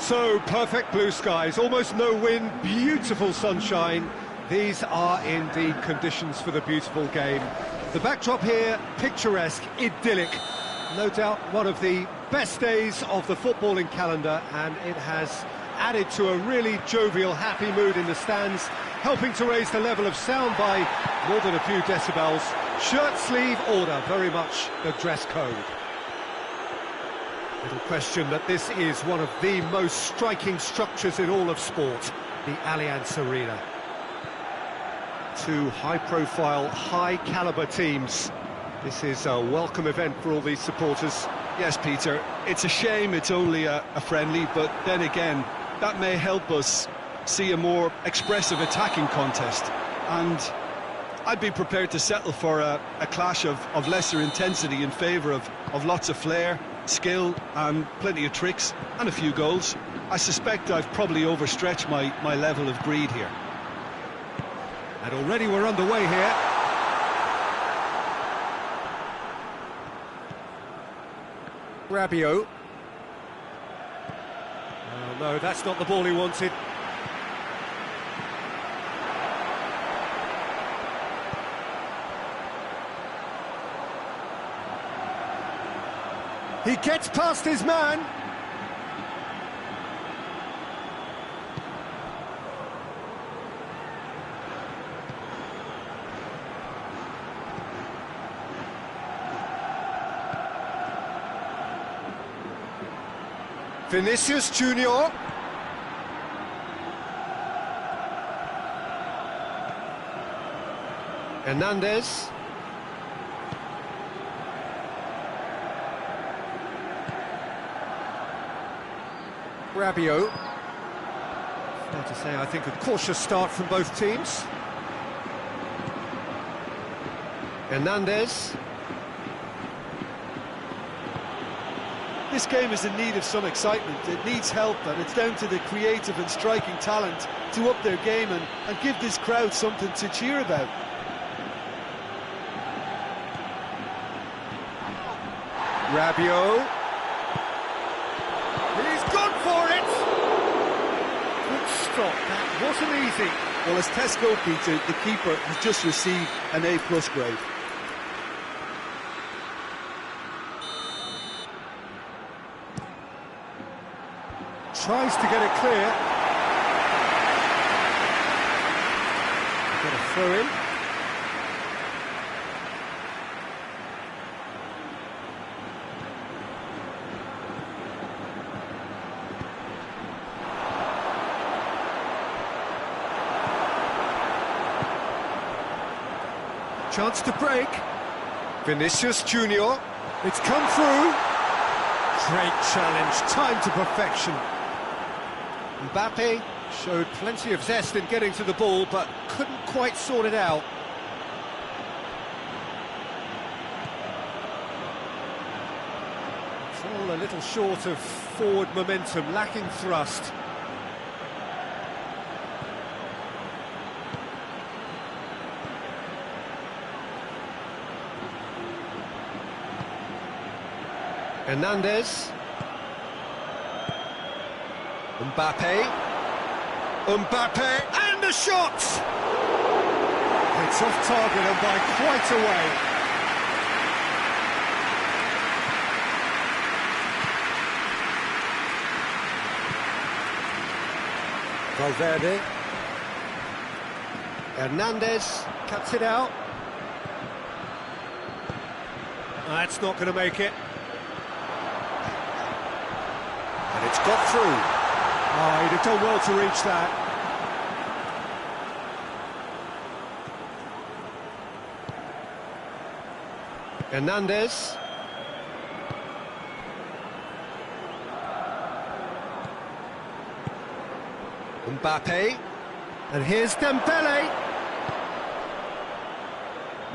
So, perfect blue skies, almost no wind, beautiful sunshine. These are indeed conditions for the beautiful game. The backdrop here, picturesque, idyllic. No doubt one of the best days of the footballing calendar, and it has added to a really jovial, happy mood in the stands, helping to raise the level of sound by more than a few decibels. Shirt sleeve order, very much the dress code. Little question that this is one of the most striking structures in all of sport, the Allianz Arena. Two high-profile, high-caliber teams. This is a welcome event for all these supporters. Yes, Peter, it's a shame it's only a friendly, but then again, that may help us see a more expressive attacking contest. And I'd be prepared to settle for a clash of lesser intensity in favour of lots of flair, skill and plenty of tricks and a few goals. I suspect I've probably overstretched my level of greed here. And already we're underway here. Rabiot. Oh no, that's not the ball he wanted. He gets past his man. Vinicius Junior. Hernandez. Rabiot. Fair to say, I think, a cautious start from both teams. Hernandez. This game is in need of some excitement. It needs help, and it's down to the creative and striking talent to up their game and give this crowd something to cheer about. Rabiot. He's gone for it! Good stop, that wasn't easy. Well, as Tesco, Peter, the keeper has just received an A+ grade. Tries to get it clear. Got a throw in. Chance to break. Vinicius Junior. It's come through. Great challenge, time to perfection. Mbappe showed plenty of zest in getting to the ball, but couldn't quite sort it out. Control a little short of forward momentum, lacking thrust. Hernandez. Mbappe. Mbappe, and the shot! It's off target and by quite a way. Valverde. Hernandez cuts it out. That's not going to make it. And it's got through. Oh, he'd have done well to reach that. Hernandez. Mbappe. And here's Dembele.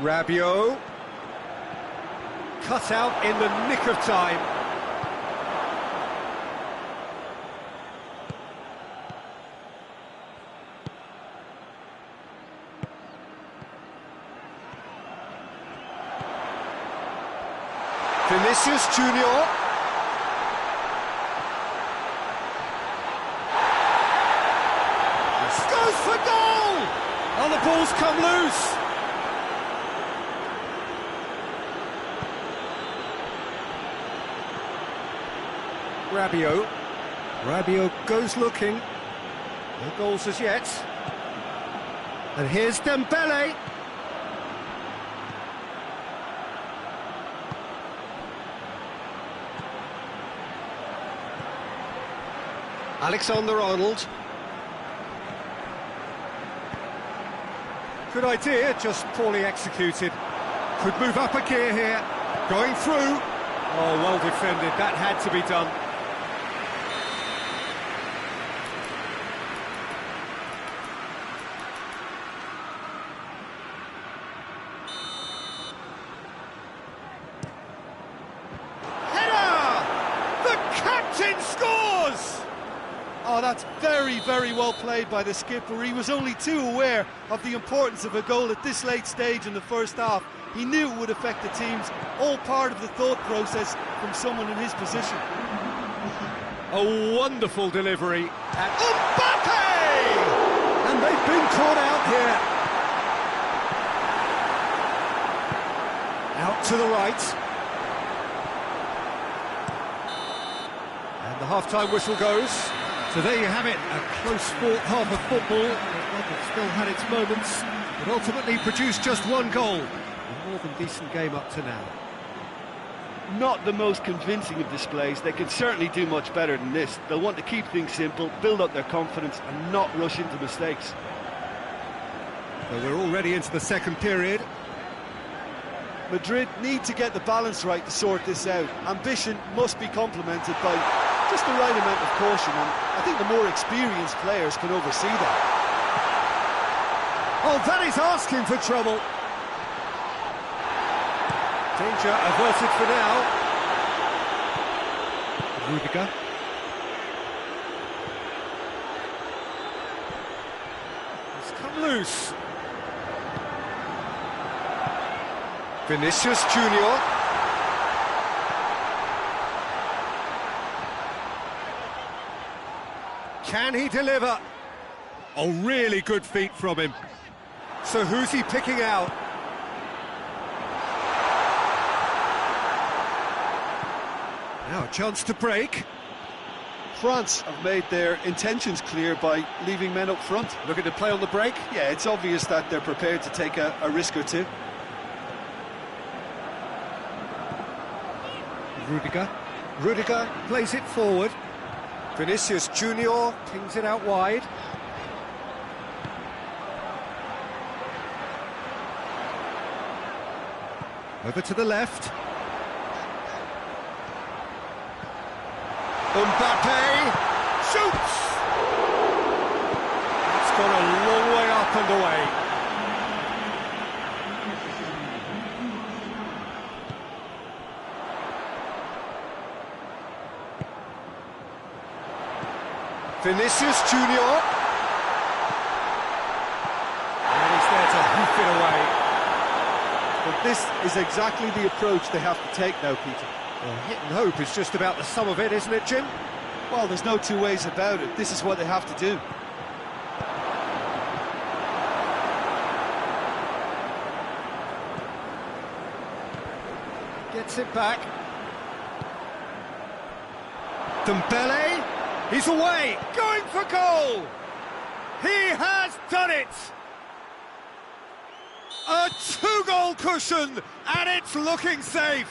Rabiot. Cut out in the nick of time. Vinicius Junior. ball's come loose. Rabiot goes looking. No goals as yet. And here's Dembele. Alexander-Arnold. Good idea, just poorly executed. Could move up a gear here. Going through. Oh, well defended. That had to be done. Scores! Oh, that's very, very well played by the skipper. He was only too aware of the importance of a goal at this late stage in the first half. He knew it would affect the teams, all part of the thought process from someone in his position. A wonderful delivery. And Mbappe! And they've been caught out here. Out to the right. The half-time whistle goes. So there you have it, a close-fought half of football. It still had its moments, but ultimately produced just one goal. A more than decent game up to now. Not the most convincing of displays. They can certainly do much better than this. They'll want to keep things simple, build up their confidence and not rush into mistakes. So we're already into the second period. Madrid need to get the balance right to sort this out. Ambition must be complemented by just the right amount of caution, and I think the more experienced players can oversee that. Oh, that is asking for trouble. Danger averted for now. Rudiger. It's come loose. Vinicius Junior. Can he deliver? Oh, really good feet from him. So who's he picking out? Now a chance to break. France have made their intentions clear by leaving men up front. Looking to play on the break? Yeah, it's obvious that they're prepared to take a risk or two. Rudiger plays it forward. Vinicius Junior pings it out wide. Over to the left. Mbappe shoots! It's gone a long way up and away. Vinicius Junior. And he's there to hoof it away. But this is exactly the approach they have to take now, Peter. Well, hit and hope is just about the sum of it, isn't it, Jim? Well, there's no two ways about it. This is what they have to do. Gets it back. Dembele. He's away, going for goal! He has done it! A two-goal cushion, and it's looking safe!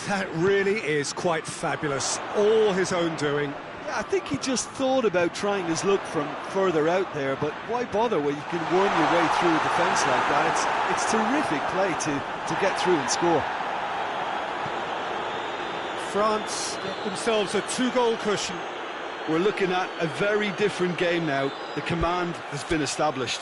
That really is quite fabulous, all his own doing. Yeah, I think he just thought about trying his luck from further out there, but why bother when you can worm your way through a defence like that? It's terrific play to get through and score. France get themselves a two-goal cushion. We're looking at a very different game now. The command has been established.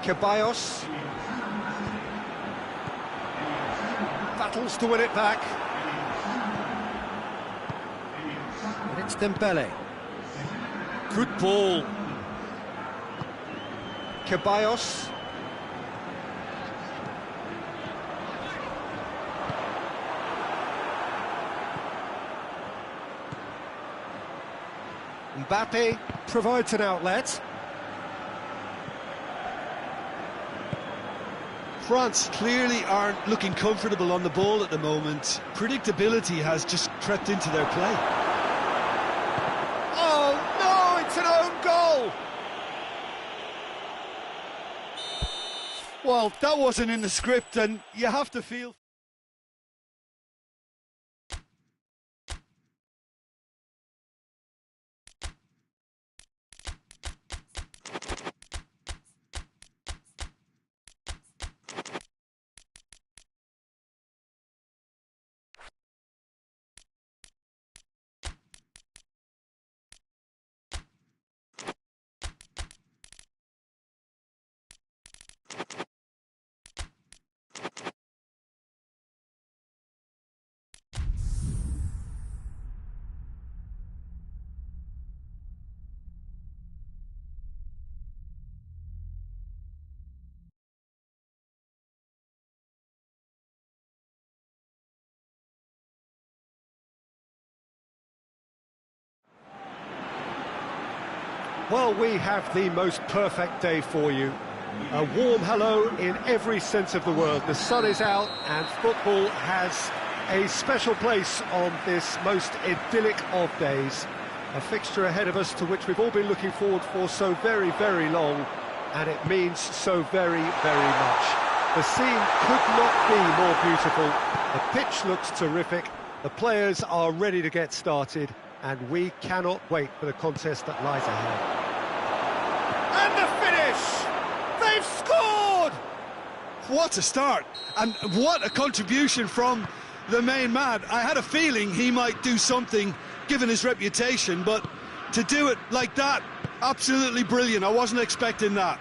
Ceballos. Battles to win it back. And it's Dembele. Good ball. Ceballos. Mbappe provides an outlet. France clearly aren't looking comfortable on the ball at the moment. Predictability has just crept into their play. Oh no, it's an own goal! Well, that wasn't in the script, and you have to feel... Well, we have the most perfect day for you. A warm hello in every sense of the word. The sun is out and football has a special place on this most idyllic of days. A fixture ahead of us to which we've all been looking forward for so very, very long, and it means so very, very much. The scene could not be more beautiful. The pitch looks terrific. The players are ready to get started, and we cannot wait for the contest that lies ahead. And the finish! They've scored! What a start, and what a contribution from the main man. I had a feeling he might do something, given his reputation, but to do it like that, absolutely brilliant. I wasn't expecting that.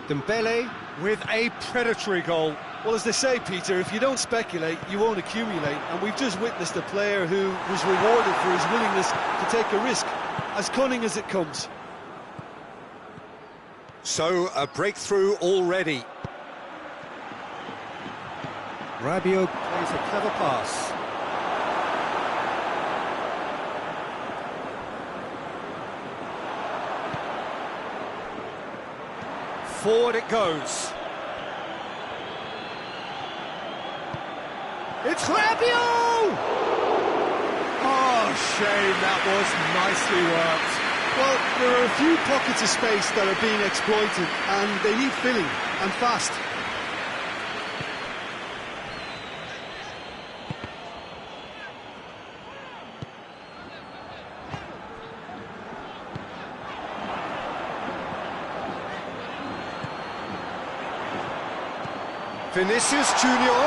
Dembele with a predatory goal. Well, as they say, Peter, if you don't speculate, you won't accumulate, and we've just witnessed a player who was rewarded for his willingness to take a risk, as cunning as it comes. So, a breakthrough already. Rabiot plays a clever pass. Forward it goes. It's Rabiot! Oh, shame, that was nicely worked. Well, there are a few pockets of space that are being exploited, and they need filling, and fast. Vinicius Junior.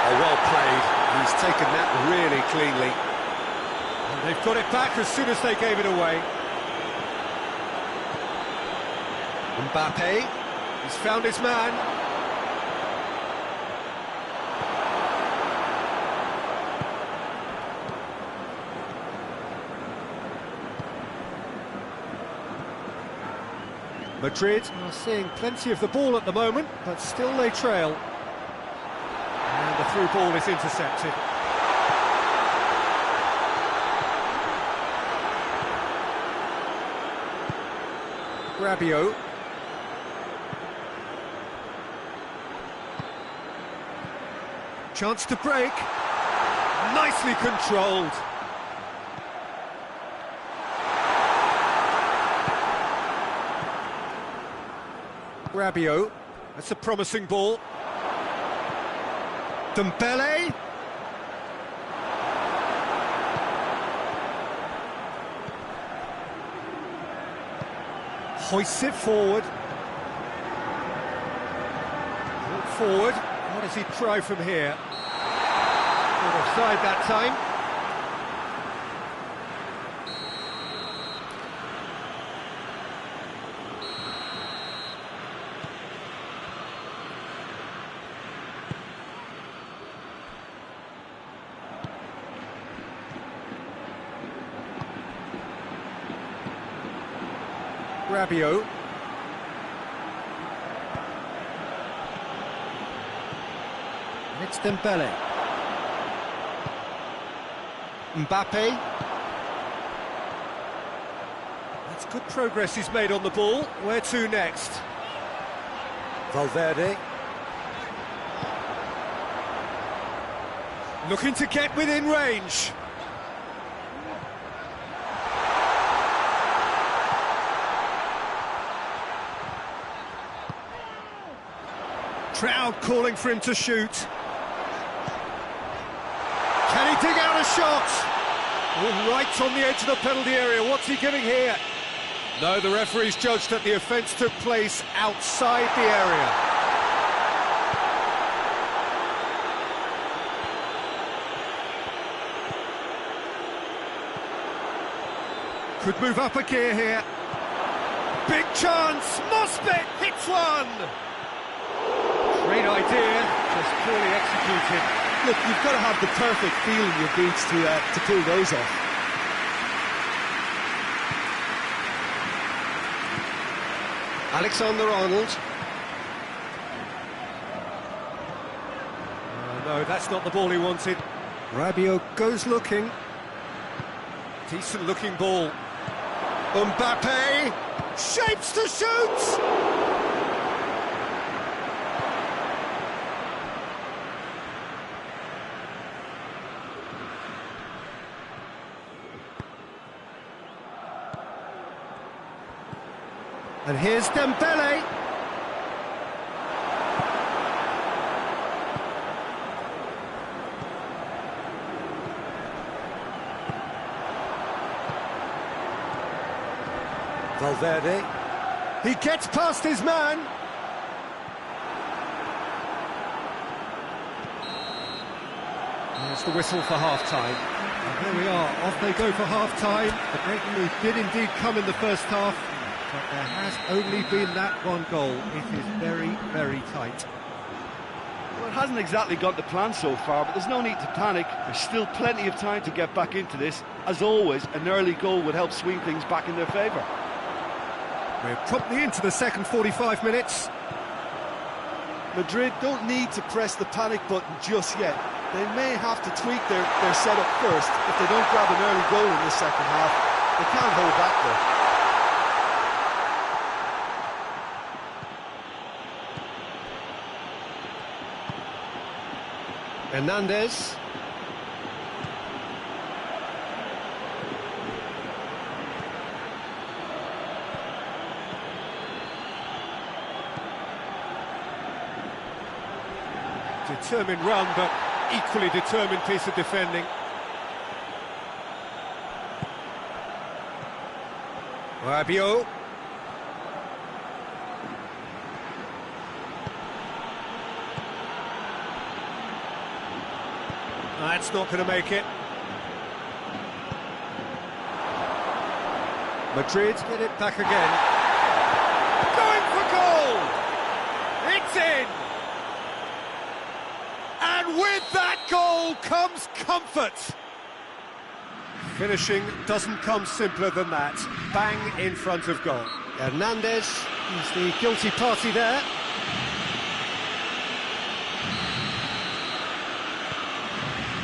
Oh, well played. He's taken that really cleanly. And they've got it back as soon as they gave it away. Mbappe, he's found his man. Madrid are seeing plenty of the ball at the moment, but still they trail. And the through ball is intercepted. Rabiot. Chance to break. Nicely controlled. Rabiot. That's a promising ball. Dembele. Hoists it forward. Forward. What does he try from here? Offside that time. Rabiot. And it's Dembele. Mbappe. That's good progress he's made on the ball. Where to next? Valverde. Looking to get within range. Crowd calling for him to shoot. Can he dig out a shot? Oh, right on the edge of the penalty area. What's he giving here? No, the referee's judged that the offence took place outside the area. Could move up a gear here. Big chance! Mosbet hits one! Great idea, just poorly executed. Look, you've got to have the perfect feel in your boots to pull those off. Alexander-Arnold. No, that's not the ball he wanted. Rabiot goes looking. Decent looking ball. Mbappe shapes to shoot! And here's Dembele. Valverde. He gets past his man. There's the whistle for half-time. And there we are, off they go for half-time. The break move did indeed come in the first half, but there has only been that one goal. It is very, very tight. Well, it hasn't exactly gone to plan so far, but there's no need to panic. There's still plenty of time to get back into this. As always, an early goal would help swing things back in their favour. We're promptly into the second 45 minutes. Madrid don't need to press the panic button just yet. They may have to tweak their setup first. If they don't grab an early goal in the second half, they can't hold back there. Hernandez. Determined run, but equally determined piece of defending. Rabiot. That's not going to make it. Madrid get it back again. Going for goal! It's in! And with that goal comes comfort. Finishing doesn't come simpler than that. Bang in front of goal. Hernandez is the guilty party there.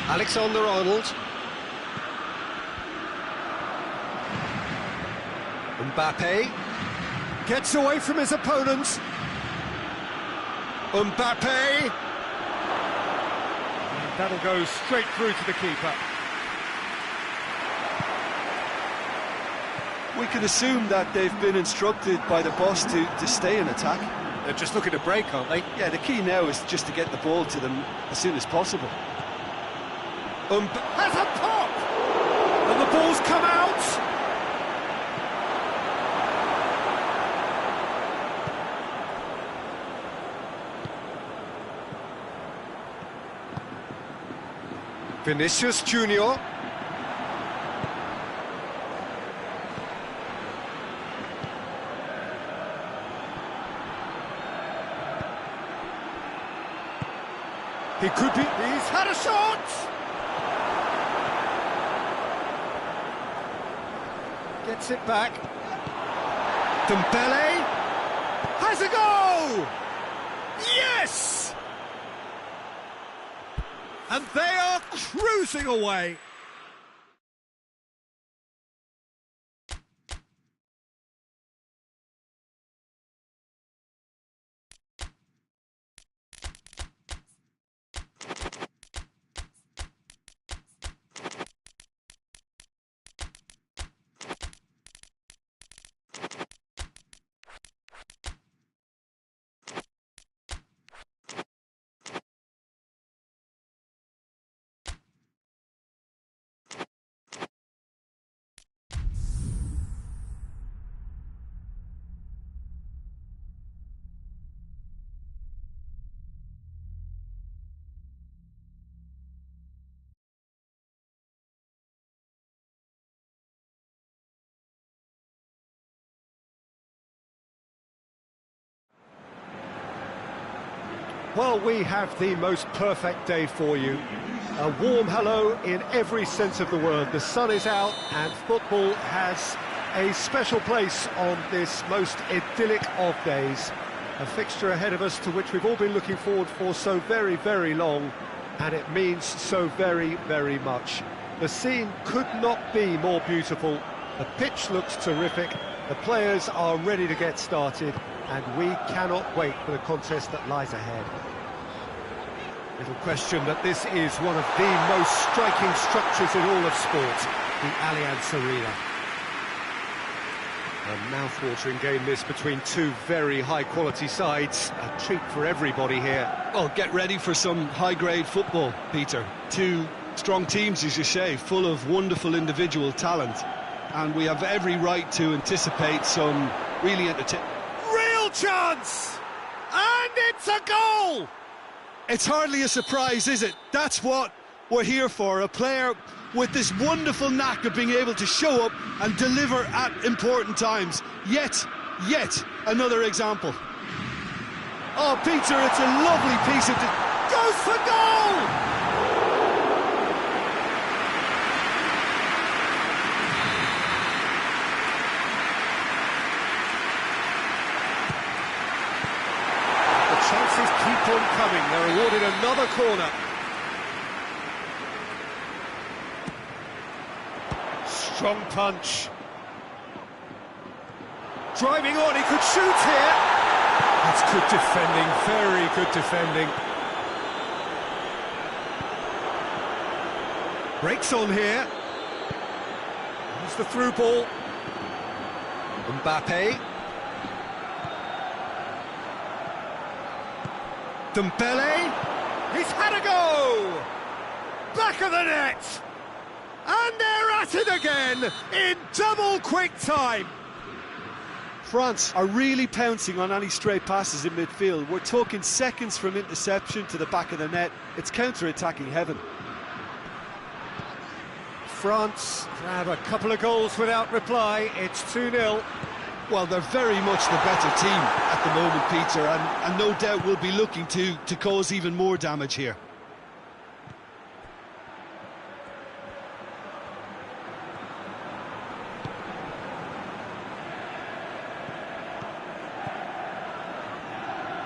Alexander-Arnold. Mbappe gets away from his opponent. Mbappe. That'll go straight through to the keeper. We could assume that they've been instructed by the boss to stay in attack. They're just looking to break, aren't they? Yeah, the key now is just to get the ball to them as soon as possible. Has a pop! And the ball's come out! Vinicius Junior. He could be... He's had a shot! Gets it back. Dembele has a go! Yes! And they are cruising away. Well, we have the most perfect day for you. A warm hello in every sense of the word. The sun is out and football has a special place on this most idyllic of days. A fixture ahead of us to which we've all been looking forward for so very, very long, and it means so very, very much. The scene could not be more beautiful. The pitch looks terrific. The players are ready to get started, and we cannot wait for the contest that lies ahead. Little question that this is one of the most striking structures in all of sport, the Allianz Arena. A mouth-watering game this between two very high-quality sides. A treat for everybody here. Well, get ready for some high-grade football, Peter. Two strong teams, as you say, full of wonderful individual talent. And we have every right to anticipate some really entertaining... Real chance! And it's a goal! It's hardly a surprise, is it? That's what we're here for, a player with this wonderful knack of being able to show up and deliver at important times. Yet another example. Oh, Peter, it's a lovely piece of... Goes for goal! Chances keep on coming. They're awarded another corner. Strong punch. Driving on, he could shoot here. That's good defending, very good defending. Breaks on here. There's the through ball. Mbappe. Dembele, he's had a go! Back of the net! And they're at it again, in double quick time! France are really pouncing on any stray passes in midfield. We're talking seconds from interception to the back of the net. It's counter-attacking heaven. France have a couple of goals without reply, it's 2-0. Well, they're very much the better team at the moment, Peter, and no doubt will be looking to cause even more damage here.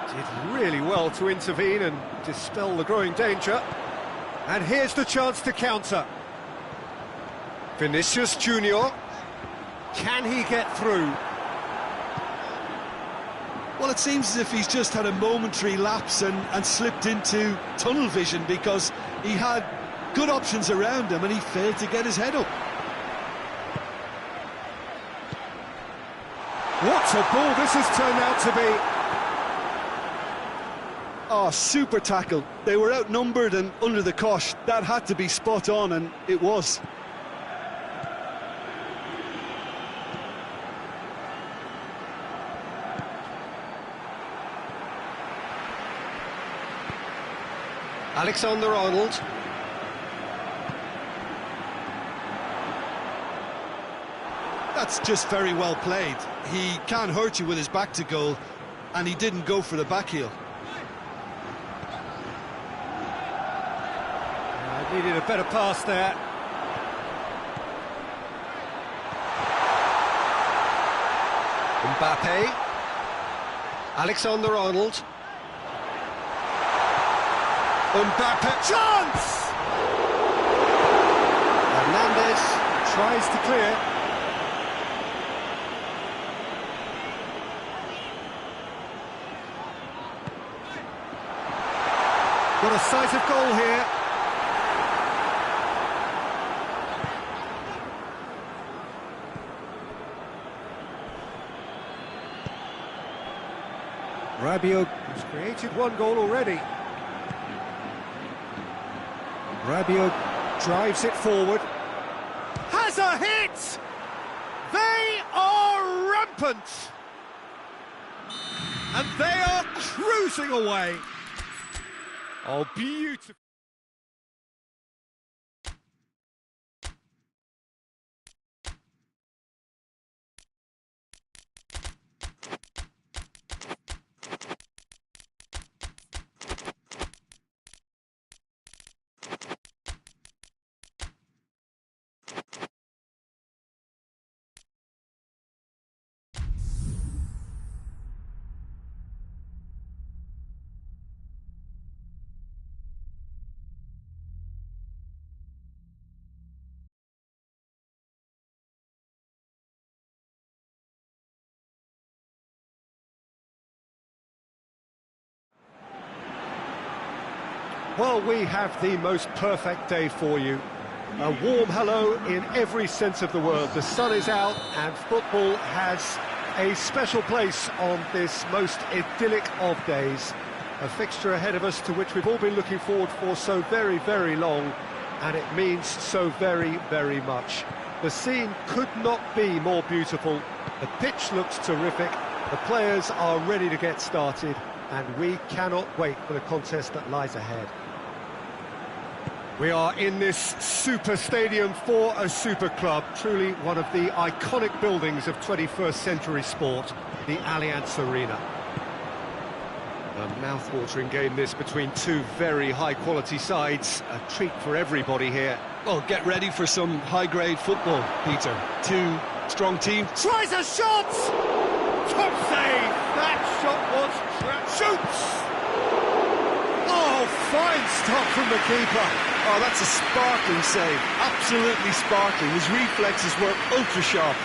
Did really well to intervene and dispel the growing danger. And here's the chance to counter. Vinicius Junior, can he get through? Well, it seems as if he's just had a momentary lapse and slipped into tunnel vision, because he had good options around him and he failed to get his head up. What a ball this has turned out to be. Oh, super tackle. They were outnumbered and under the cosh. That had to be spot on, and it was. Alexander-Arnold. That's just very well played. He can't hurt you with his back to goal, and he didn't go for the back heel. Needed a better pass there. Mbappe. Alexander-Arnold. Mbappe. Chance! Hernandez tries to clear. Got a sight of goal here. Rabiot has created one goal already. Rabiot drives it forward. Has a hit! They are rampant! And they are cruising away. Oh, beautiful. Well, we have the most perfect day for you. A warm hello in every sense of the word. The sun is out and football has a special place on this most idyllic of days. A fixture ahead of us to which we've all been looking forward for so very, very long, and it means so very, very much. The scene could not be more beautiful. The pitch looks terrific. The players are ready to get started, and we cannot wait for the contest that lies ahead. We are in this super stadium for a super club, truly one of the iconic buildings of 21st century sport, the Allianz Arena. A mouth-watering game this between two very high-quality sides, a treat for everybody here. Well, get ready for some high-grade football, Peter. Two strong teams. Tries a shot! Top save! That shot was shoots! Oh, fine stop from the keeper. Oh, that's a sparkling save. Absolutely sparkling. His reflexes were ultra-sharp.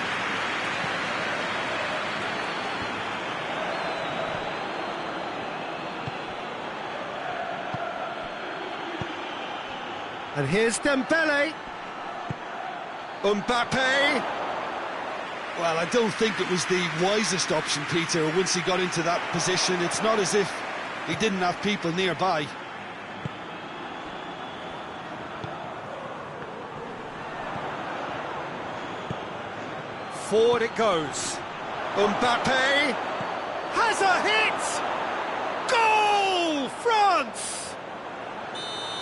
And here's Dembele. Mbappe. Well, I don't think it was the wisest option, Peter, once he got into that position. It's not as if he didn't have people nearby. Forward it goes. Mbappe has a hit! Goal! France!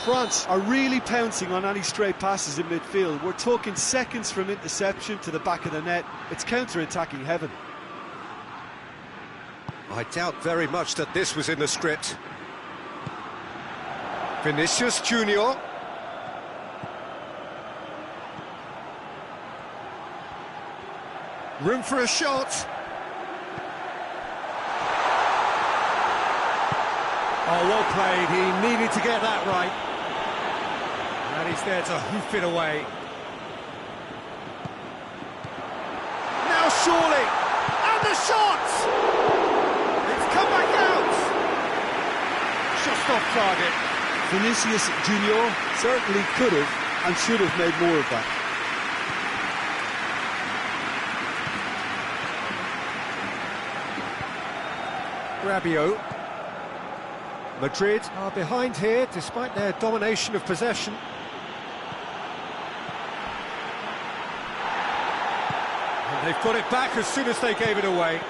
France are really pouncing on any stray passes in midfield. We're talking seconds from interception to the back of the net. It's counter-attacking heaven. I doubt very much that this was in the script. Vinicius Junior. Room for a shot. Oh, well played. He needed to get that right. And he's there to hoof it away. Now surely. And the shot! It's come back out. Just off target. Vinicius Junior certainly could have and should have made more of that. Rabiot. Madrid are behind here despite their domination of possession. And they've got it back as soon as they gave it away.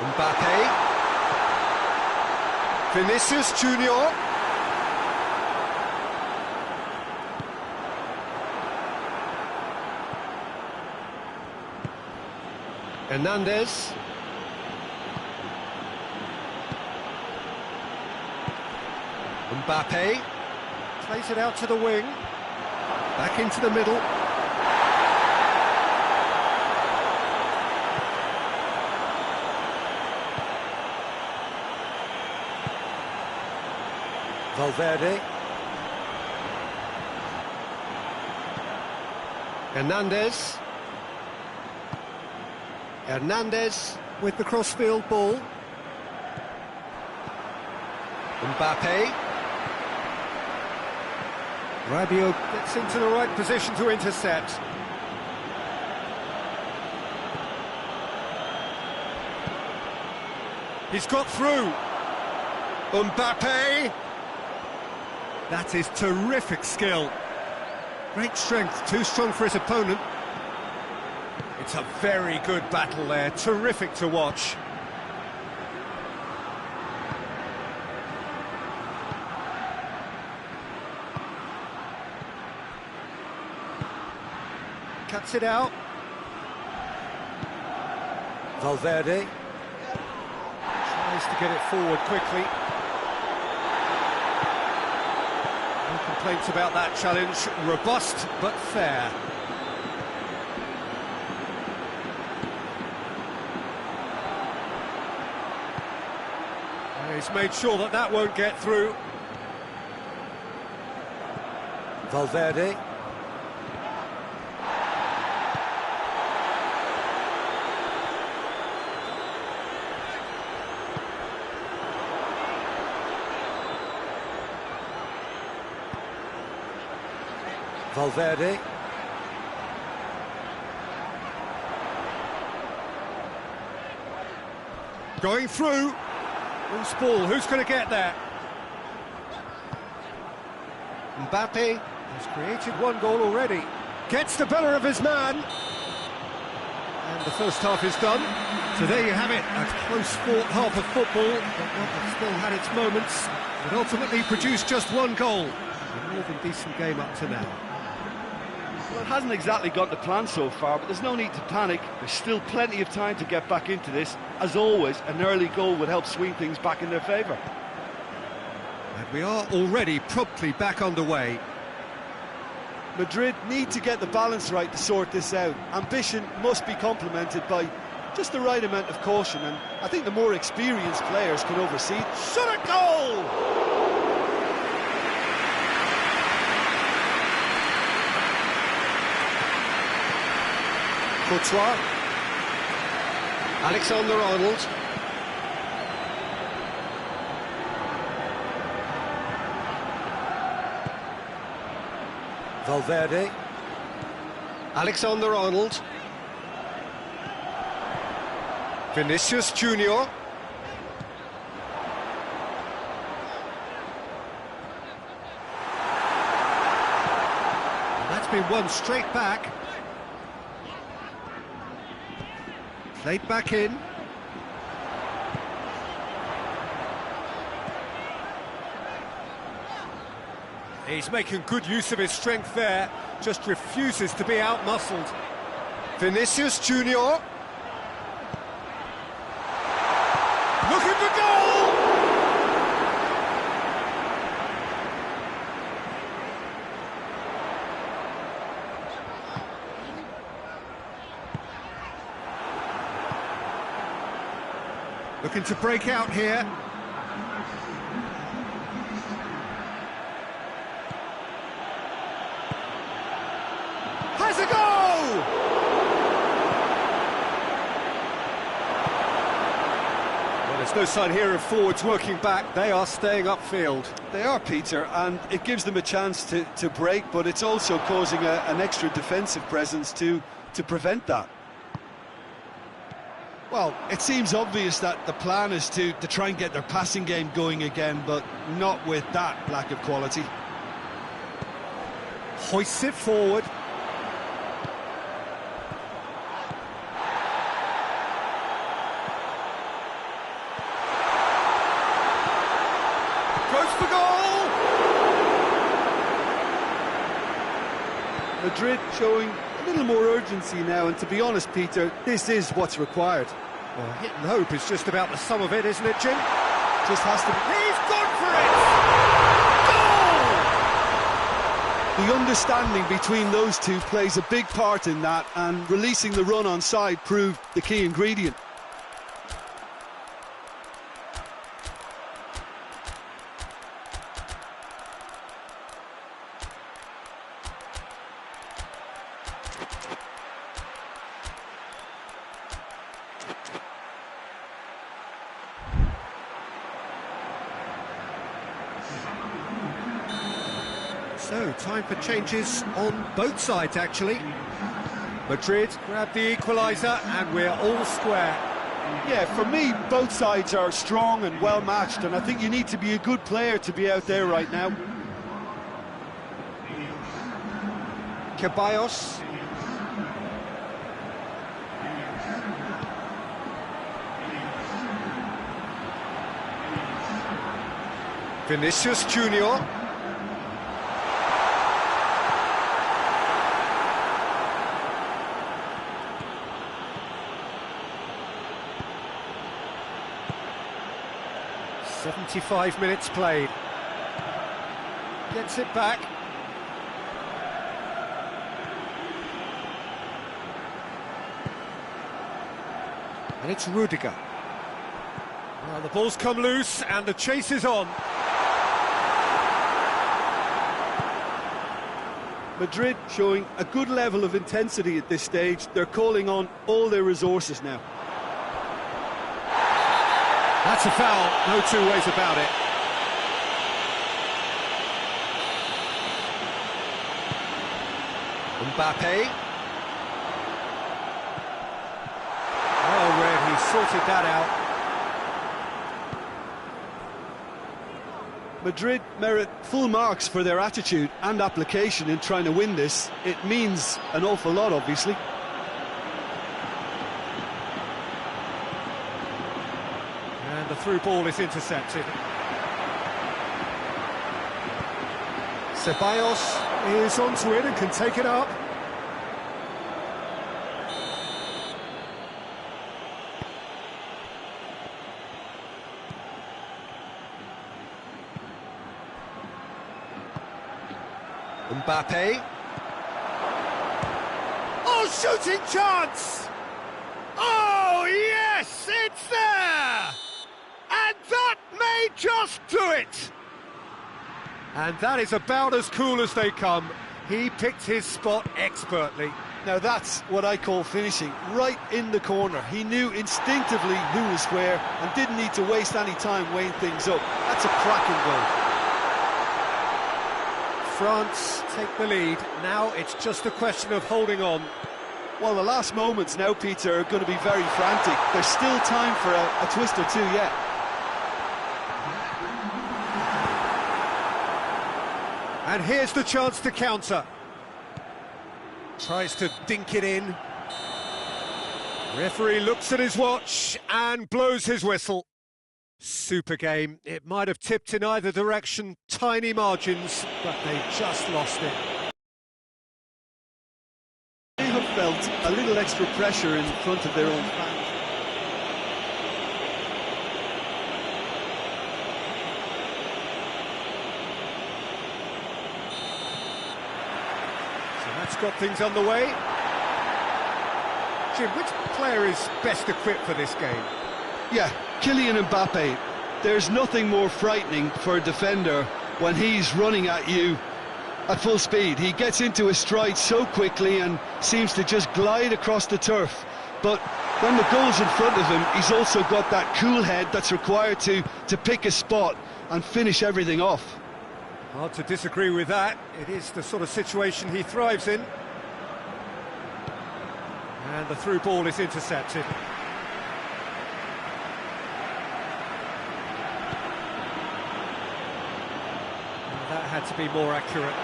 Mbappe. Vinicius Junior. Hernandez. Mbappe plays it out to the wing, back into the middle. Valverde. Hernandez. Hernandez with the crossfield ball. Mbappe. Rabiot gets into the right position to intercept. He's got through. Mbappe. That is terrific skill. Great strength, too strong for his opponent. It's a very good battle there, terrific to watch. Cuts it out. Valverde. Tries to get it forward quickly. No complaints about that challenge. Robust, but fair. He's made sure that that won't get through. Valverde. Valverde. Going through. Loose ball, who's going to get there? Mbappe has created one goal already. Gets the better of his man. And the first half is done. So there you have it, a close-fought half of football, but one that still had its moments, but ultimately produced just one goal. A more than decent game up to now. Well, it hasn't exactly got the plan so far, but there's no need to panic. There's still plenty of time to get back into this. As always, an early goal would help swing things back in their favour. And we are already promptly back underway. Madrid need to get the balance right to sort this out. Ambition must be complemented by just the right amount of caution, and I think the more experienced players can oversee. Shot a goal! Courtois. Alexander-Arnold. Valverde. Alexander-Arnold. Vinicius Junior. And that's been won straight back. Played back in. He's making good use of his strength there, just refuses to be out-muscled. Vinicius Junior. Looking for goal! Looking to break out here. Has a goal! Well, there's no sign here of forwards working back. They are staying upfield. They are, Peter, and it gives them a chance to break, but it's also causing an extra defensive presence to prevent that. Well, it seems obvious that the plan is to try and get their passing game going again, but not with that lack of quality. Hoists it forward. Goes for goal! Madrid showing a little more urgency now, and to be honest, Peter, this is what's required. Well, hit and hope is just about the sum of it, isn't it, Jim? Just has to be. He's gone for it! Goal! The understanding between those two plays a big part in that, and releasing the run on side proved the key ingredient. So, time for changes on both sides, actually. Madrid grab the equaliser, and we're all square. Yeah, for me, both sides are strong and well matched, and I think you need to be a good player to be out there right now. Ceballos. Vinicius Junior. "75 minutes played." Gets it back. And it's Rudiger. Well, the ball's come loose and the chase is on. Madrid showing a good level of intensity at this stage. They're calling on all their resources now. That's a foul, no two ways about it. Mbappe. Oh, Red, he sorted that out. Madrid merit full marks for their attitude and application in trying to win this. It means an awful lot, obviously. And the through ball is intercepted. Ceballos is onto it and can take it up. Mbappe. Oh, shooting chance! Oh, yes, it's there! And that may just do it! And that is about as cool as they come. He picked his spot expertly. Now that's what I call finishing, right in the corner. He knew instinctively who was where and didn't need to waste any time weighing things up. That's a cracking goal. France take the lead. Now it's just a question of holding on. Well, the last moments now, Peter, are going to be very frantic. There's still time for a twist or two yet. And here's the chance to counter. Tries to dink it in. Referee looks at his watch and blows his whistle. Super game. It might have tipped in either direction, tiny margins, but they just lost it. They have felt a little extra pressure in front of their own fans. So that's got things underway. Jim, which player is best equipped for this game? Yeah, Kylian Mbappe. There's nothing more frightening for a defender when he's running at you at full speed. He gets into his stride so quickly and seems to just glide across the turf. But when the goal's in front of him, he's also got that cool head that's required to pick a spot and finish everything off. Hard to disagree with that. It is the sort of situation he thrives in. And the through ball is intercepted. That had to be more accurate.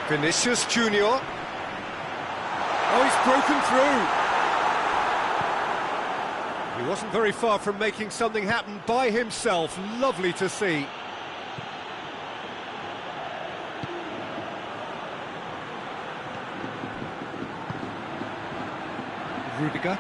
Vinicius Junior. Oh, he's broken through. He wasn't very far from making something happen by himself. Lovely to see. Rudiger.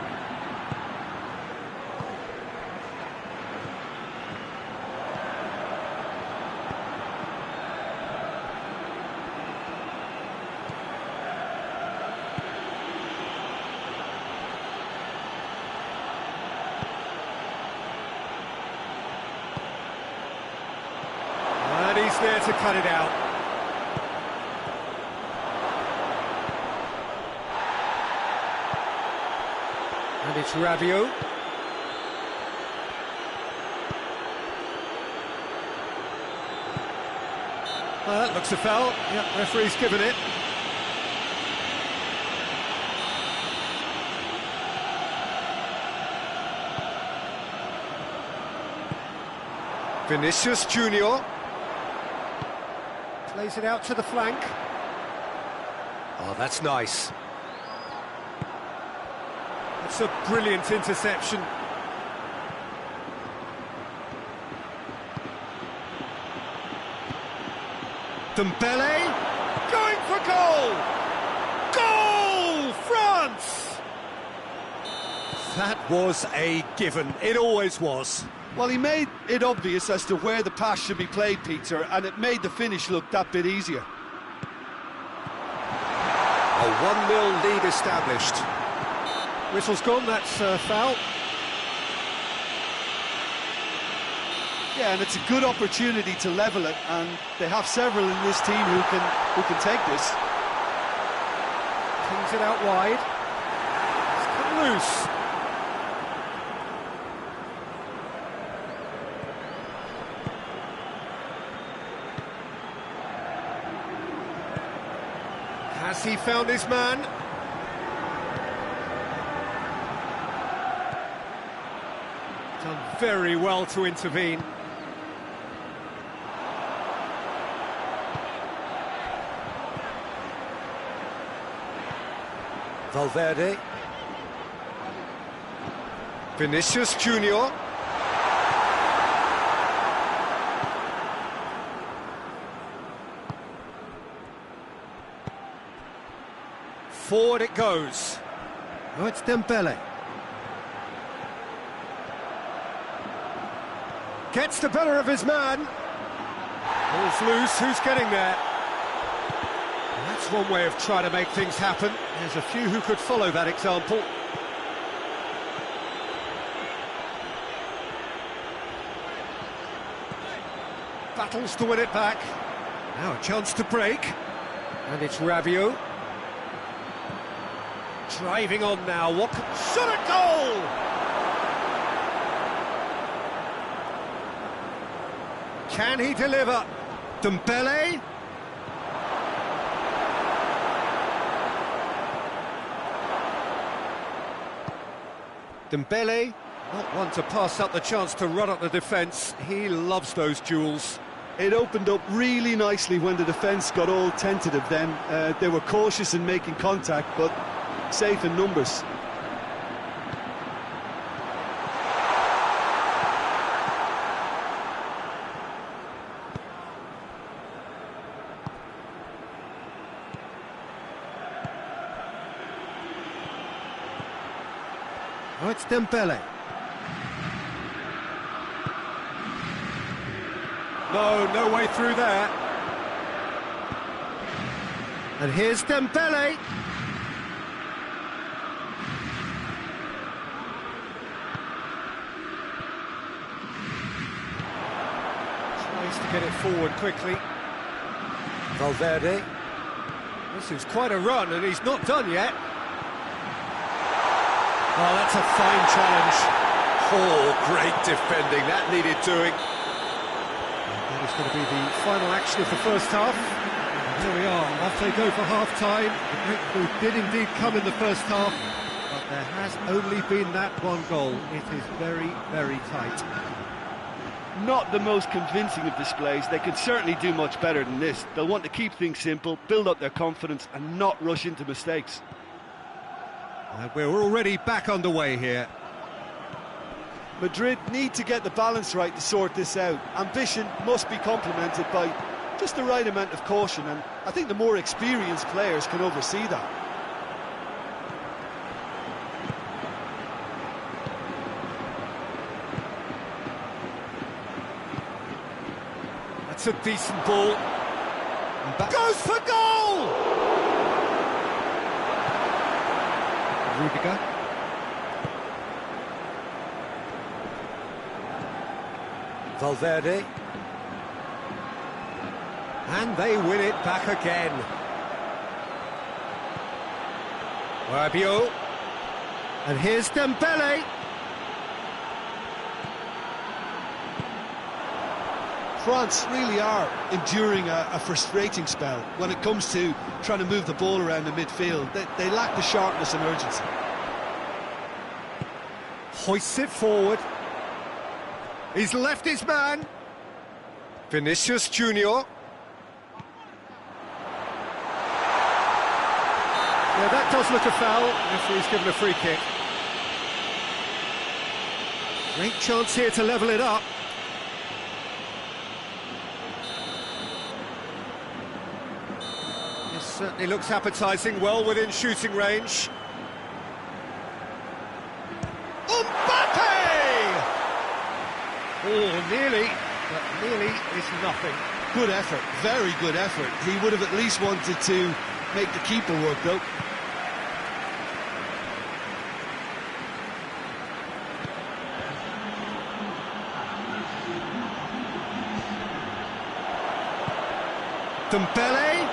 And he's there to cut it out. And it's Rabiot. That looks a foul. Yep, referee's given it. Vinicius Junior plays it out to the flank. Oh, that's nice. That's a brilliant interception. Dembele going for goal! Goal! France! That was a given. It always was. Well, he made it obvious as to where the pass should be played, Peter, and it made the finish look that bit easier. A 1-0 lead established. Whistle's gone, that's a foul. Yeah, and it's a good opportunity to level it, and they have several in this team who can take this. Pings it out wide. It's come loose. Has he found his man? Done very well to intervene. Valverde. Vinicius Junior. Forward it goes. Oh, it's Dembele. Gets the better of his man. Ball's loose, who's getting there? That's one way of trying to make things happen. There's a few who could follow that example. Battles to win it back. Now a chance to break. And it's Rabiot. Driving on now, what shot at goal! Can he deliver? Dembele? Dembele, not one to pass up the chance to run up the defence. He loves those duels. It opened up really nicely when the defence got all tentative then. They were cautious in making contact, but safe in numbers. Oh, it's Dembele. No way through there. And here's Dembele. Tries to get it forward quickly. Valverde. This is quite a run, and he's not done yet. Oh, that's a fine challenge. Oh, great defending. That needed doing. And that is going to be the final action of the first half. And here we are, off they go for half-time. The breakthrough did indeed come in the first half, but there has only been that one goal. It is very, very tight. Not the most convincing of displays. They could certainly do much better than this. They'll want to keep things simple, build up their confidence and not rush into mistakes. And we're already back underway here. Madrid need to get the balance right to sort this out. Ambition must be complemented by just the right amount of caution, and I think the more experienced players can oversee that. That's a decent ball. Goes for goal! Rudiger. Valverde. And they win it back again. Rabiot. And here's Dembele. France really are enduring a frustrating spell when it comes to trying to move the ball around the midfield. They lack the sharpness and urgency. Hoists it forward. He's left his man. Vinicius Junior. Yeah, that does look a foul. Referee's given a free kick. Great chance here to level it up. This certainly looks appetising, well within shooting range. Mbappe! Oh, nearly, but nearly is nothing. Good effort, very good effort. He would have at least wanted to make the keeper work, though. Dembele.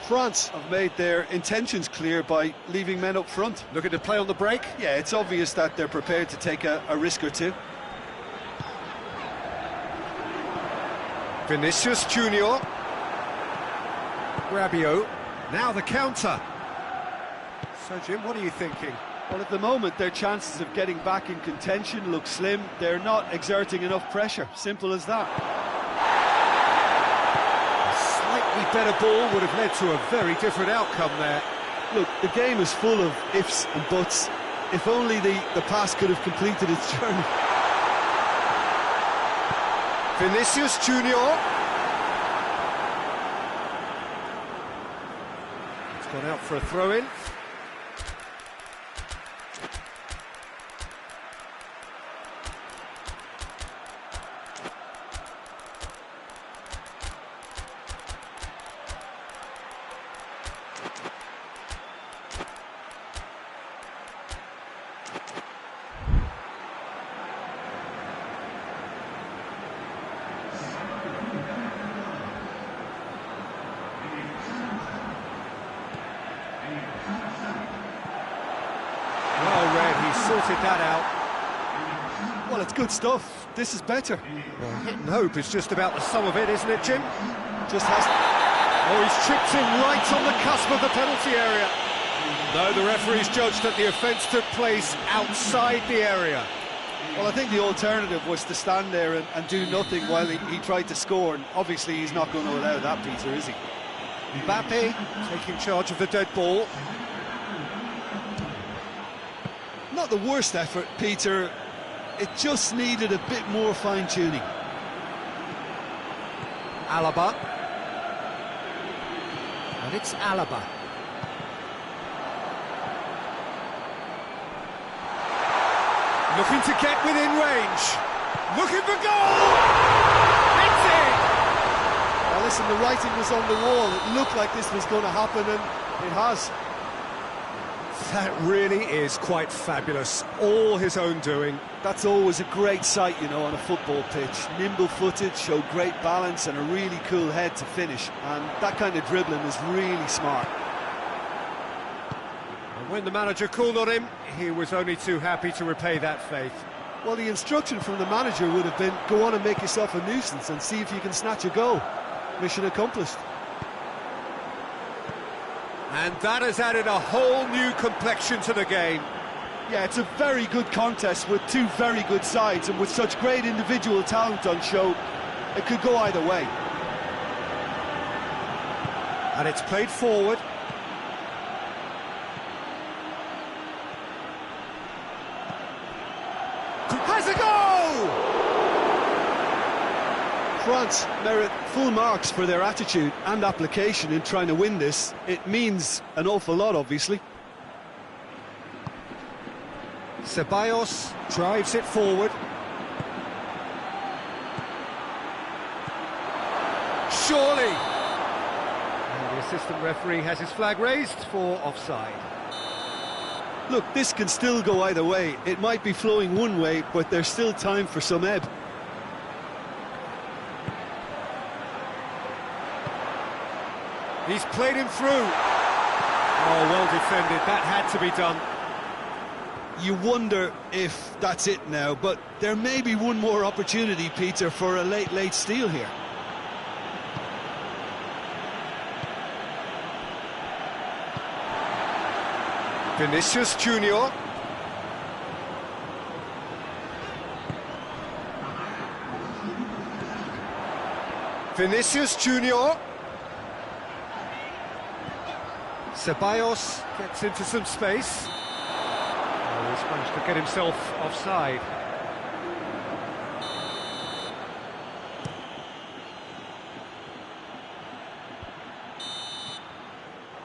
France have made their intentions clear by leaving men up front. Looking to play on the break. Yeah, it's obvious that they're prepared to take a risk or two. Vinicius Junior. Rabiot. Now the counter. So, Jim, what are you thinking? Well, at the moment, their chances of getting back in contention look slim. They're not exerting enough pressure. Simple as that. A slightly better ball would have led to a very different outcome there. Look, the game is full of ifs and buts. If only the pass could have completed its journey. Vinicius Junior. It's gone out for a throw-in. Sorted that out. Well, it's good stuff. This is better. Well, hit and hope is just about the sum of it, isn't it, Jim? Just has... Oh, he's tripped him right on the cusp of the penalty area. No, the referee's judged that the offence took place outside the area. Well, I think the alternative was to stand there and do nothing while he tried to score, and obviously he's not going to allow that, Peter, is he? Mbappe taking charge of the dead ball. Not the worst effort, Peter. It just needed a bit more fine-tuning. Alaba. And it's Alaba. Looking to get within range. Looking for goal! It's in! Now listen, the writing was on the wall. It looked like this was going to happen, and it has. That really is quite fabulous. All his own doing. That's always a great sight, you know, on a football pitch. Nimble-footed, showed great balance and a really cool head to finish. And that kind of dribbling is really smart. And when the manager called on him, he was only too happy to repay that faith. Well, the instruction from the manager would have been, go on and make yourself a nuisance and see if you can snatch a goal. Mission accomplished. And that has added a whole new complexion to the game. Yeah, it's a very good contest with two very good sides, and with such great individual talent on show, it could go either way. And it's played forward. Has a goal! France merit full marks for their attitude and application in trying to win this. It means an awful lot, obviously. Ceballos drives it forward. Surely! And the assistant referee has his flag raised for offside. Look, this can still go either way. It might be flowing one way, but there's still time for some ebb. He's played him through. Oh, well defended. That had to be done. You wonder if that's it now, but there may be one more opportunity, Peter, for a late steal here. Vinicius Junior. Vinicius Junior. Ceballos gets into some space. Oh, he's managed to get himself offside.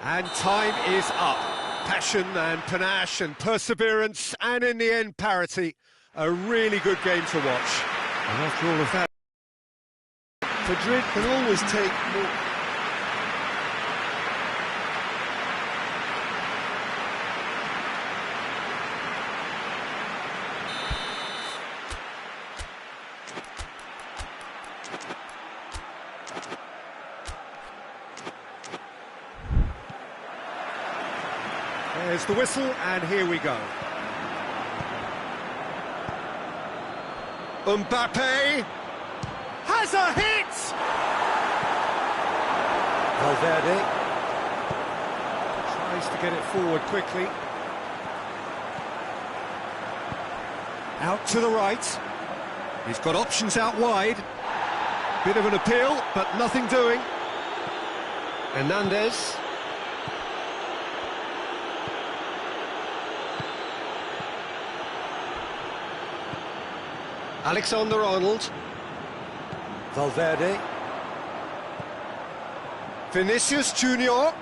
And time is up. Passion and panache and perseverance, and in the end, parity. A really good game to watch. And after all of that, Madrid can always take more. There's the whistle, and here we go. Mbappe has a hit! Valverde tries to get it forward quickly. Out to the right. He's got options out wide. Bit of an appeal, but nothing doing. Hernandez. Alexander-Arnold. Valverde. Vinicius Junior.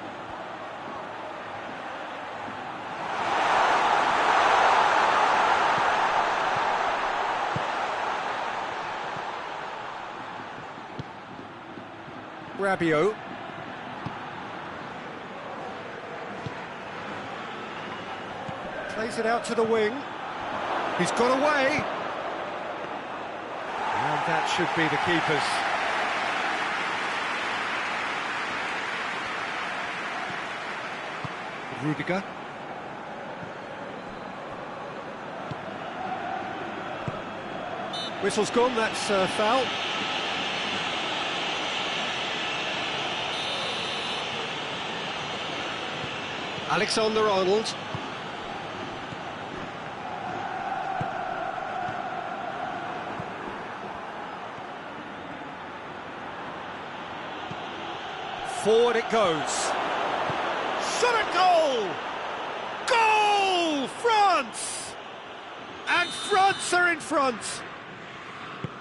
Rabiot. Plays it out to the wing. He's got away. And that should be the keeper's. Rudiger. Whistle's gone, that's foul. Alexander-Arnold. Forward it goes. Shot at goal! Goal! France! And France are in front.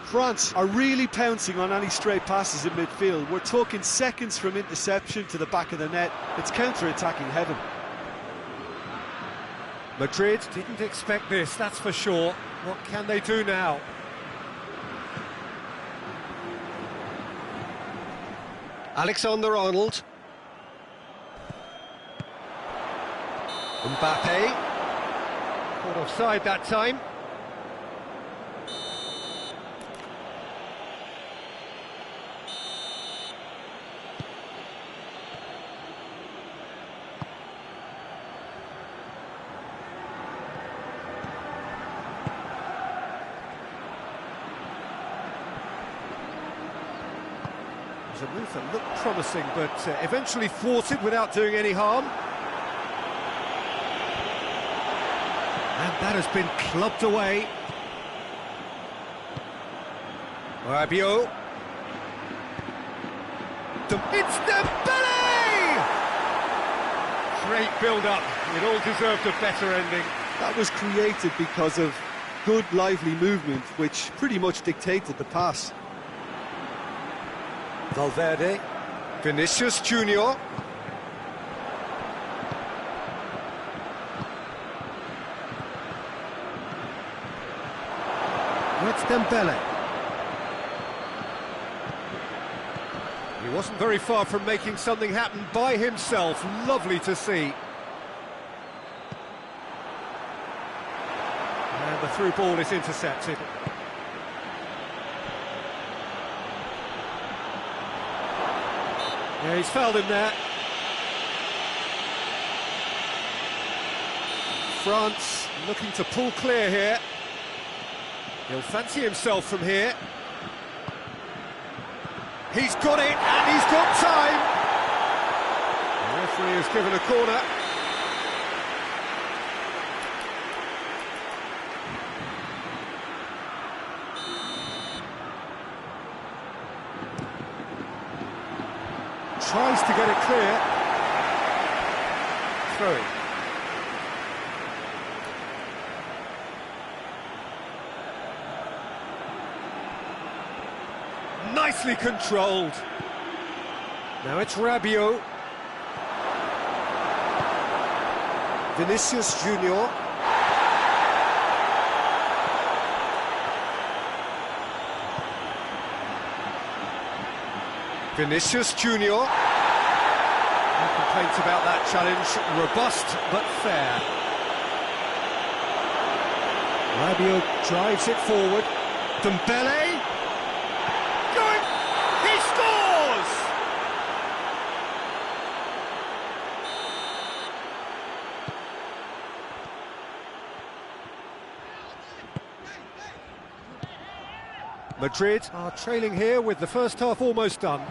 France are really pouncing on any stray passes in midfield. We're talking seconds from interception to the back of the net. It's counter-attacking heaven. Madrid didn't expect this, that's for sure. What can they do now? Alexander-Arnold. Mbappe. Caught offside that time. It was a move that looked promising, but eventually thwarted without doing any harm. And that has been clubbed away. Rabiot. It's Dembele! Great build-up. It all deserved a better ending. That was created because of good, lively movement, which pretty much dictated the pass. Valverde. Vinicius Junior. It's Dembele. He wasn't very far from making something happen by himself. Lovely to see. And the through ball is intercepted. Yeah, he's fouled him there. France looking to pull clear here. He'll fancy himself from here. He's got it, and he's got time! The referee has given a corner. Tries to get it clear. Throw. Nicely controlled. Now it's Rabiot. Vinicius Junior. Vinicius Junior. No complaints about that challenge. Robust but fair. Rabiot drives it forward. Dembele. Going. He scores! Madrid are trailing here with the first half almost done.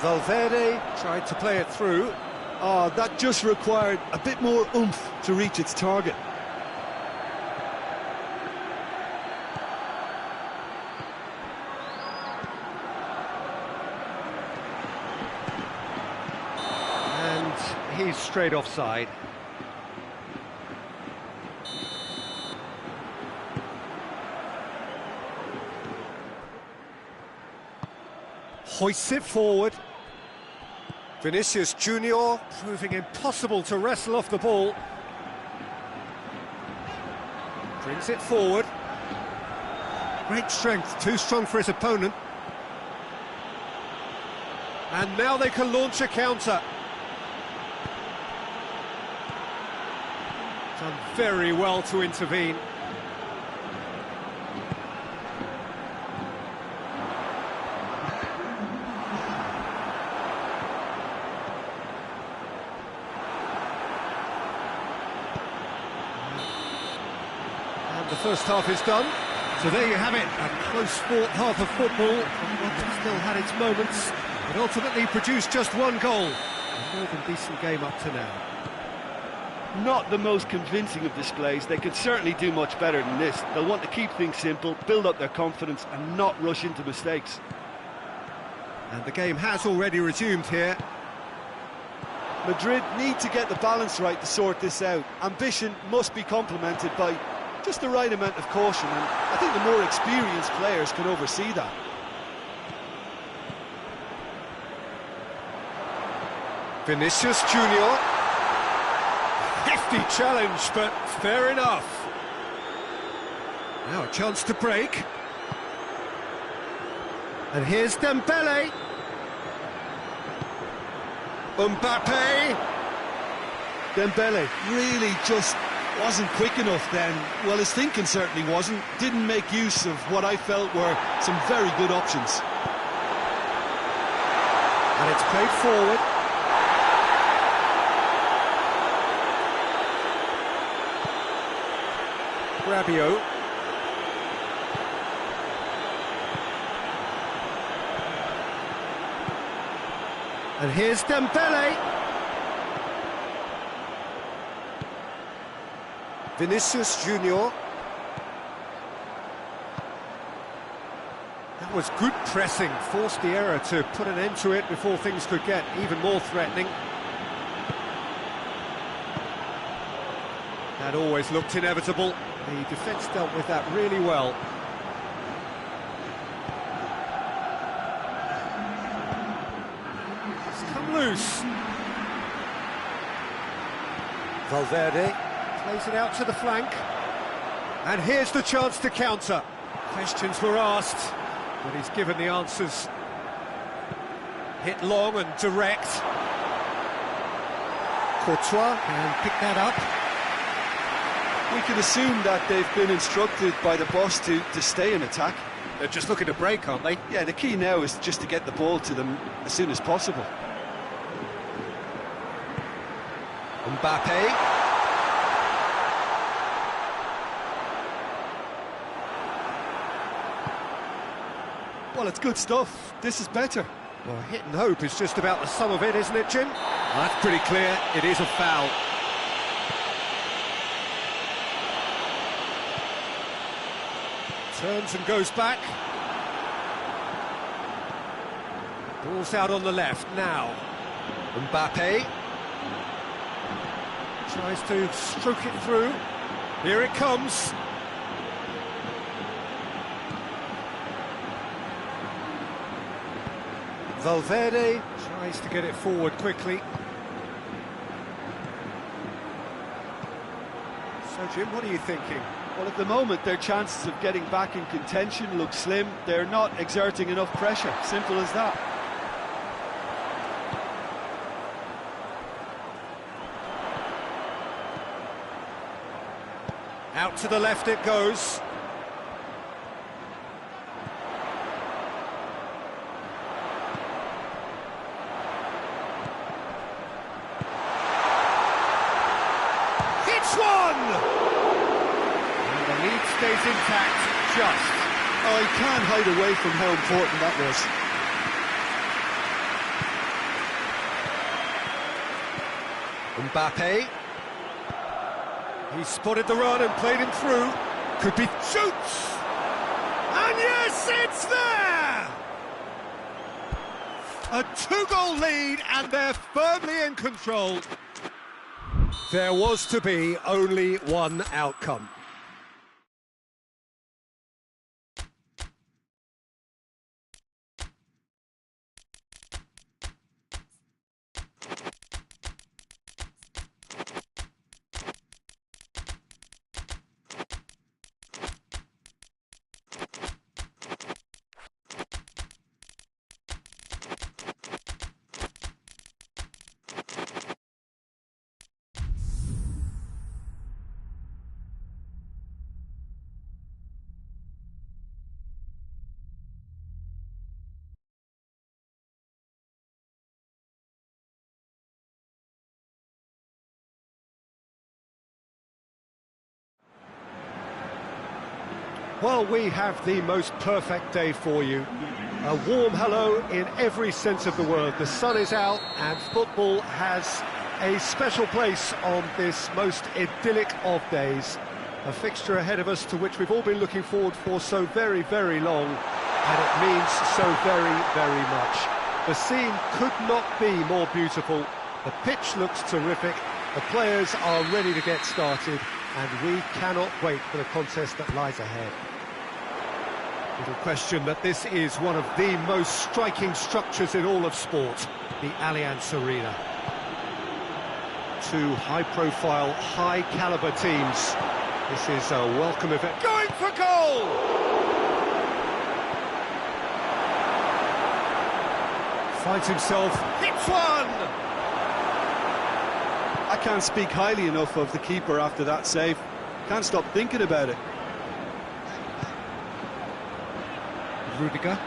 Valverde tried to play it through. Oh, that just required a bit more oomph to reach its target. And he's straight offside. Hoists it forward. Vinicius Junior proving impossible to wrestle off the ball. Brings it forward. Great strength, too strong for his opponent. And now they can launch a counter. Done very well to intervene. The first half is done, so there you have it, a close-fought half of football, what still had its moments, but ultimately produced just one goal. A more than decent game up to now. Not the most convincing of displays. They could certainly do much better than this. They'll want to keep things simple, build up their confidence and not rush into mistakes. And the game has already resumed here. Madrid need to get the balance right to sort this out. Ambition must be complemented by just the right amount of caution, and I think the more experienced players can oversee that. Vinicius Junior. Hefty challenge, but fair enough. Now a chance to break. And here's Dembele. Mbappe. Dembele really just wasn't quick enough then. Well, his thinking certainly wasn't. Didn't make use of what I felt were some very good options. And it's played forward. Rabiot. And here's Dembele. Vinicius Junior. That was good pressing, forced the error to put an end to it before things could get even more threatening. That always looked inevitable. The defence dealt with that really well. It's come loose. Valverde plays it out to the flank. And here's the chance to counter. Questions were asked, but he's given the answers. Hit long and direct. Courtois can pick that up. We can assume that they've been instructed by the boss to stay in attack. They're just looking to break, aren't they? Yeah, the key now is just to get the ball to them as soon as possible. Mbappe. Well, it's good stuff. This is better. Well, hit and hope is just about the sum of it, isn't it, Jim? Well, that's pretty clear. It is a foul. Turns and goes back. Ball's out on the left now. Mbappe tries to stroke it through. Here it comes. Valverde tries to get it forward quickly. So, Jim, what are you thinking? Well, at the moment, their chances of getting back in contention look slim. They're not exerting enough pressure. Simple as that. Out to the left it goes. It's one! And the lead stays intact, just. Oh, he can't hide away from how important that was. Mbappe. He spotted the run and played him through. Could be shoots! And yes, it's there! A two-goal lead, and they're firmly in control. There was to be only one outcome. Well, we have the most perfect day for you. A warm hello in every sense of the word. The sun is out and football has a special place on this most idyllic of days. A fixture ahead of us to which we've all been looking forward for so very, very long. And it means so very, very much. The scene could not be more beautiful. The pitch looks terrific. The players are ready to get started. And we cannot wait for the contest that lies ahead. Little question that this is one of the most striking structures in all of sport, the Allianz Arena. Two high-profile, high-caliber teams. This is a welcome event. Going for goal! Finds himself, hits one! I can't speak highly enough of the keeper after that save. Can't stop thinking about it. Rudiger.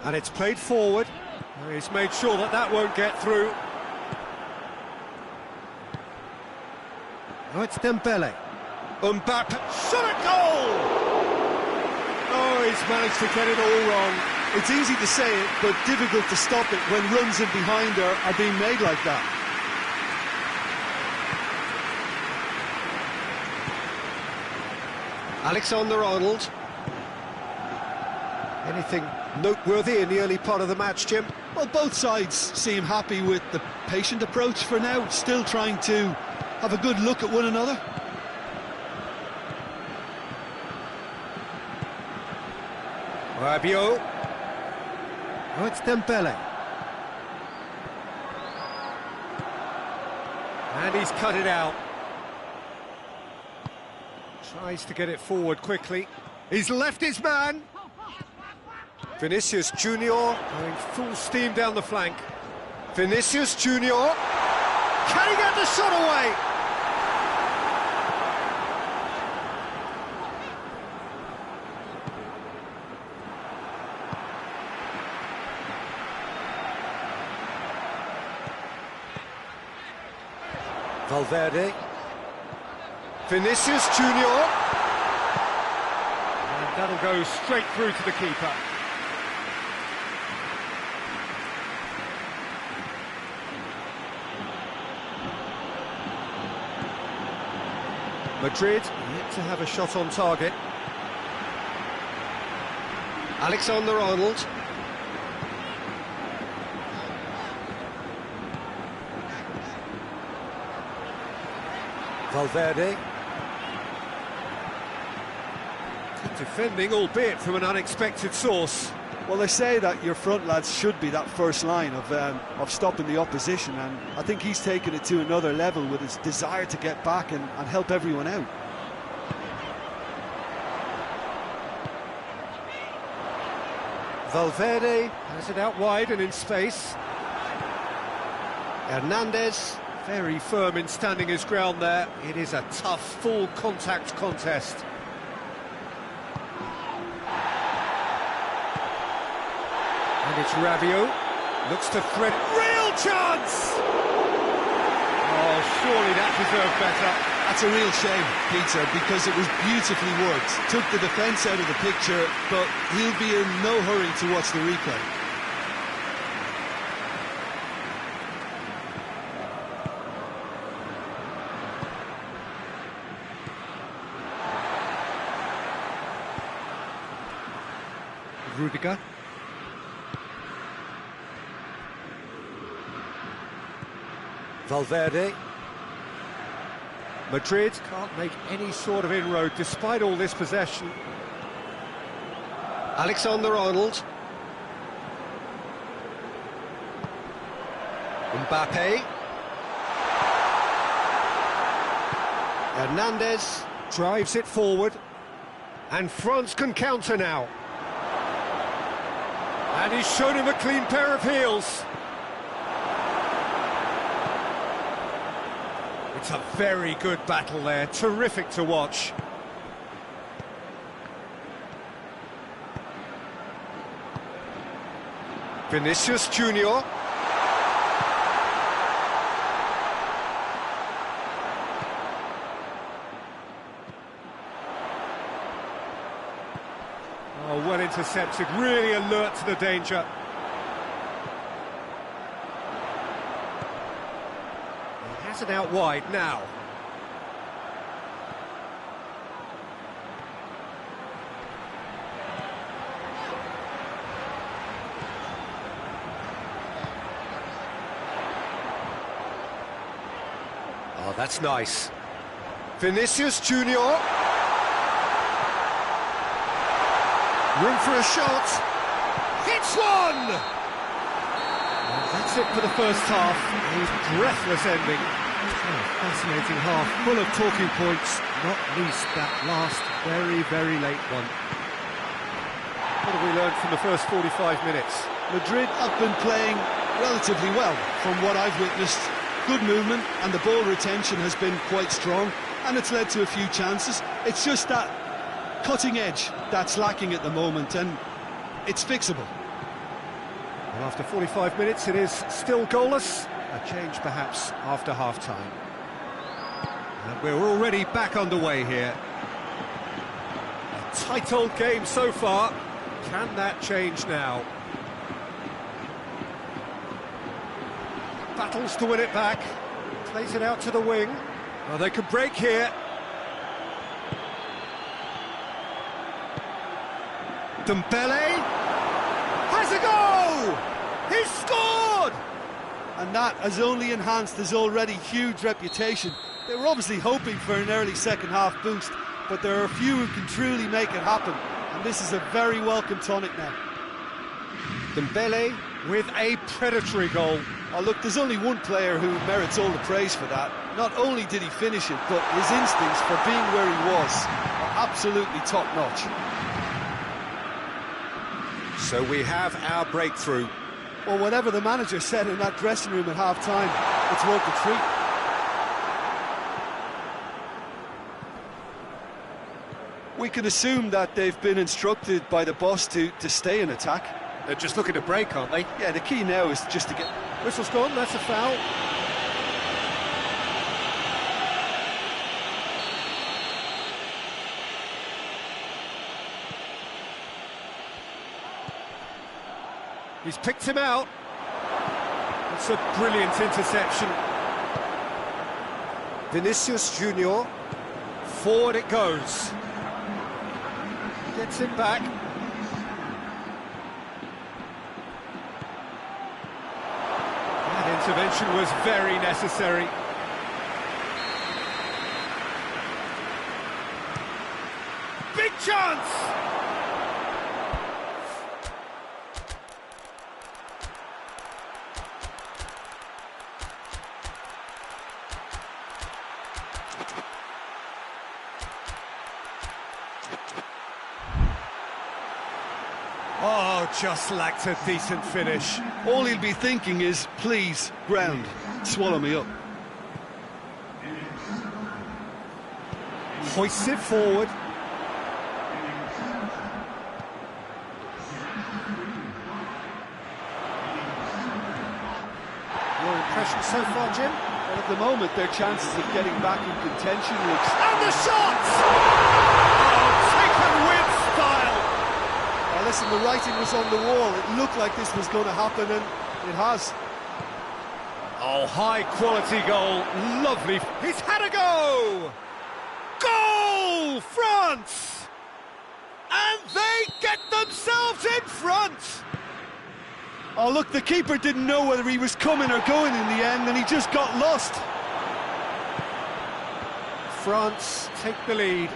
And it's played forward. He's made sure that that won't get through. Oh, it's Dembele. Mbappe, shot at goal! Oh, he's managed to get it all wrong. It's easy to say it, but difficult to stop it when runs in behind her are being made like that. Alexander-Arnold. Anything noteworthy in the early part of the match, Jim? Well, both sides seem happy with the patient approach for now, still trying to have a good look at one another. Rabiot. Oh, it's Dembele. And he's cut it out. Tries to get it forward quickly. He's left his man. Vinicius Junior going full steam down the flank. Vinicius Junior. Can he get the shot away? Valverde. Vinicius Junior. And that'll go straight through to the keeper. Madrid yet to have a shot on target. Alexander-Arnold. Valverde. Good defending, albeit from an unexpected source. Well, they say that your front lads should be that first line of stopping the opposition, and I think he's taken it to another level with his desire to get back and help everyone out. Valverde has it out wide and in space. Hernandez, very firm in standing his ground there. It is a tough, full contact contest. And it's Rabiot, looks to thread, real chance! Oh, surely that deserved better. That's a real shame, Peter, because it was beautifully worked. Took the defence out of the picture, but he'll be in no hurry to watch the replay. Rudiger. Valverde. Madrid can't make any sort of inroad despite all this possession. Alexander-Arnold. Mbappe. Hernandez drives it forward. And France can counter now. And he's shown him a clean pair of heels. It's a very good battle there, terrific to watch. Vinicius Junior. Oh, well intercepted, really alert to the danger. He has it out wide now. Oh, that's nice. Vinicius Junior. Room for a shot. Hits one! And that's it for the first half. A breathless ending. Oh, fascinating half, full of talking points, not least that last very, very late one. What have we learned from the first 45 minutes? Madrid have been playing relatively well from what I've witnessed. Good movement and the ball retention has been quite strong, and it's led to a few chances. It's just that cutting edge that's lacking at the moment, and it's fixable. Well, after 45 minutes it is still goalless. A change perhaps after half-time. And we're already back underway here. A tight old game so far. Can that change now? Battles to win it back. Plays it out to the wing. Well, they could break here. Dembele has a goal! He's scored! And that has only enhanced his already huge reputation. They were obviously hoping for an early second-half boost, but there are a few who can truly make it happen, and this is a very welcome tonic now. Dembele with a predatory goal. Oh, look, there's only one player who merits all the praise for that. Not only did he finish it, but his instincts for being where he was are absolutely top-notch. So we have our breakthrough. Well, whatever the manager said in that dressing room at half-time, it's worth the treat. We can assume that they've been instructed by the boss to stay in attack. They're just looking to break, aren't they? Yeah, the key now is just to get... Whistle's gone, that's a foul. He's picked him out. It's a brilliant interception. Vinicius Junior. Forward it goes. Gets it back. That intervention was very necessary. Big chance! Oh, just lacked a decent finish. All he'll be thinking is, please, ground, swallow me up. Hoists it forward. Your impression so far, Jim? Well, at the moment, their chances of getting back in contention looks... And the shot! Oh, taken with style! Well, listen, the writing was on the wall. It looked like this was going to happen, and it has. Oh, high-quality goal. Lovely. He's had a go! Goal! France! And they get themselves in front! Oh, look, the keeper didn't know whether he was coming or going in the end, and he just got lost. France take the lead.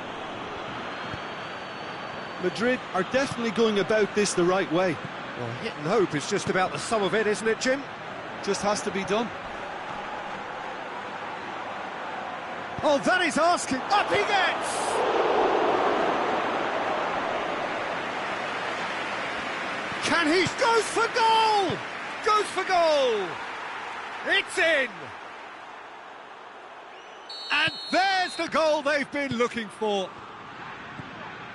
Madrid are definitely going about this the right way. Well, hit and hope is just about the sum of it, isn't it, Jim? Just has to be done. Oh, that is asking. Up he gets! Can he? Goes for goal! Goes for goal! It's in! And there's the goal they've been looking for.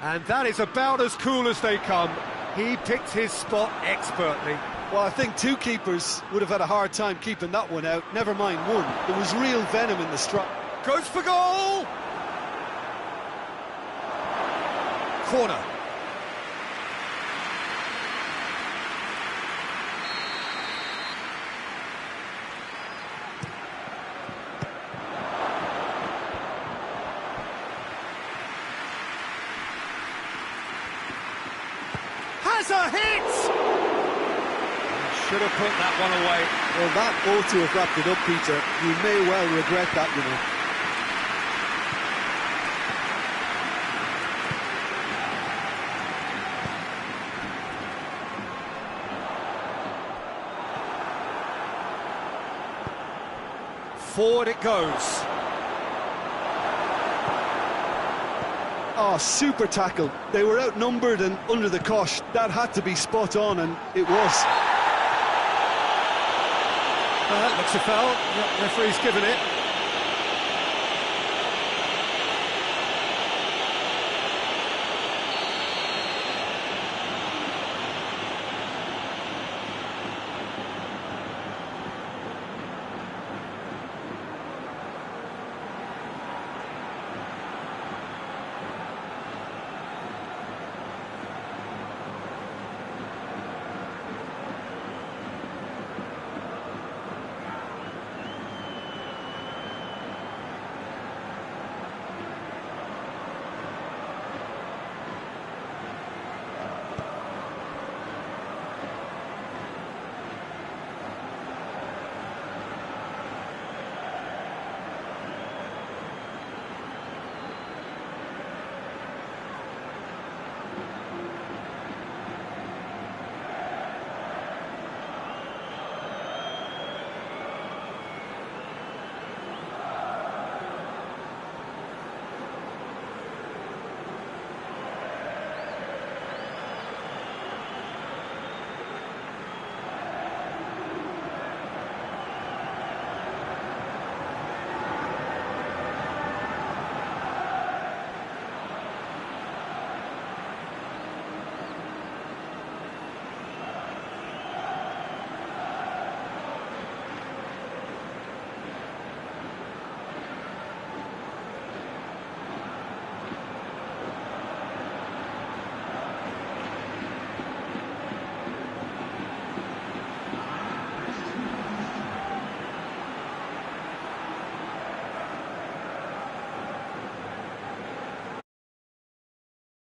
And that is about as cool as they come. He picked his spot expertly. Well, I think two keepers would have had a hard time keeping that one out. Never mind one. There was real venom in the strike. Goes for goal! Corner. Has a hit! Should have put that one away. Well, that ought to have wrapped it up, Peter. You may well regret that, you know. Forward it goes. Oh, super tackle. They were outnumbered and under the cosh. That had to be spot on, and it was. That looks a foul. Yep, referee's given it.